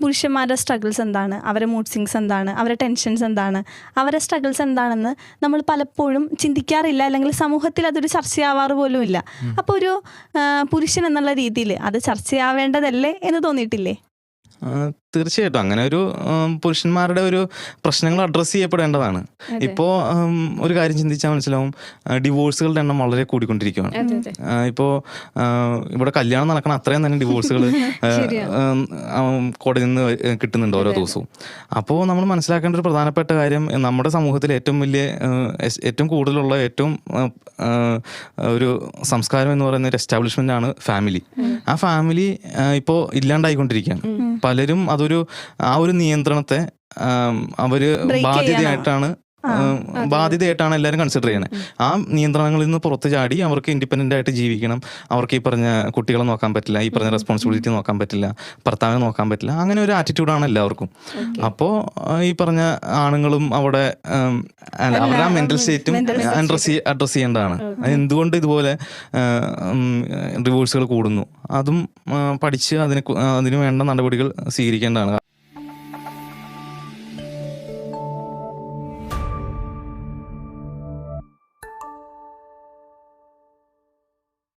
പുരുഷന്മാരുടെ സ്ട്രഗിൾസ് എന്താണ്, അവരുടെ മൂഡ് സ്വിങ്സ് എന്താണ്, അവരുടെ ടെൻഷൻസ് എന്താണ്, അവരുടെ സ്ട്രഗിൾസ് എന്താണെന്ന് നമ്മൾ പലപ്പോഴും ചിന്തിക്കാറില്ല, അല്ലെങ്കിൽ സമൂഹത്തിൽ അതൊരു ചർച്ചയാവാറ് പോലും ഇല്ല. അപ്പോൾ ഒരു പുരുഷൻ എന്നുള്ള രീതിയിൽ അത് ചർച്ചയാവേണ്ടതല്ലേ എന്ന് തോന്നിയിട്ടില്ലേ? തീർച്ചയായിട്ടും അങ്ങനെ ഒരു പുരുഷന്മാരുടെ ഒരു പ്രശ്നങ്ങൾ അഡ്രസ്സ് ചെയ്യപ്പെടേണ്ടതാണ്. ഇപ്പോൾ ഒരു കാര്യം ചിന്തിച്ചാൽ മനസ്സിലാവും, ഡിവോഴ്സുകളുടെ എണ്ണം വളരെ കൂടിക്കൊണ്ടിരിക്കുകയാണ്. ഇപ്പോൾ ഇവിടെ കല്യാണം നടക്കണം അത്രയും തന്നെ ഡിവോഴ്സുകൾ കോടതിയിൽ നിന്ന് കിട്ടുന്നുണ്ട് ഓരോ ദിവസവും. അപ്പോൾ നമ്മൾ മനസ്സിലാക്കേണ്ട ഒരു പ്രധാനപ്പെട്ട കാര്യം, നമ്മുടെ സമൂഹത്തിൽ ഏറ്റവും കൂടുതലുള്ള ഏറ്റവും ഒരു സംസ്കാരം എന്ന് പറയുന്ന ഒരു എസ്റ്റാബ്ലിഷ്മെൻ്റ് ആണ് ഫാമിലി. ആ ഫാമിലി ഇപ്പോൾ ഇല്ലാണ്ടായിക്കൊണ്ടിരിക്കുകയാണ്. പലരും ആ ഒരു നിയന്ത്രണത്തെ അവര് ബാധ്യതയായിട്ടാണ് എല്ലാവരും കൺസിഡർ ചെയ്യുന്നത്. ആ നിയന്ത്രണങ്ങളിൽ നിന്ന് പുറത്ത് ചാടി അവർക്ക് ഇൻഡിപെൻഡൻ്റ് ആയിട്ട് ജീവിക്കണം, അവർക്ക് ഈ പറഞ്ഞ കുട്ടികളെ നോക്കാൻ പറ്റില്ല, ഈ പറഞ്ഞ റെസ്പോൺസിബിലിറ്റി നോക്കാൻ പറ്റില്ല, ഭർത്താവിനെ നോക്കാൻ പറ്റില്ല, അങ്ങനെ ഒരു ആറ്റിറ്റ്യൂഡാണ് എല്ലാവർക്കും. അപ്പോൾ ഈ പറഞ്ഞ ആണുങ്ങളും അവിടെ അവരുടെ ആ മെൻ്റൽ സ്റ്റേറ്റും അഡ്രസ്സ് ചെയ്യേണ്ടതാണ്. എന്തുകൊണ്ട് ഇതുപോലെ ഡിവോഴ്സുകൾ കൂടുന്നു, അതും പഠിച്ച് അതിന് വേണ്ട നടപടികൾ സ്വീകരിക്കേണ്ടതാണ്.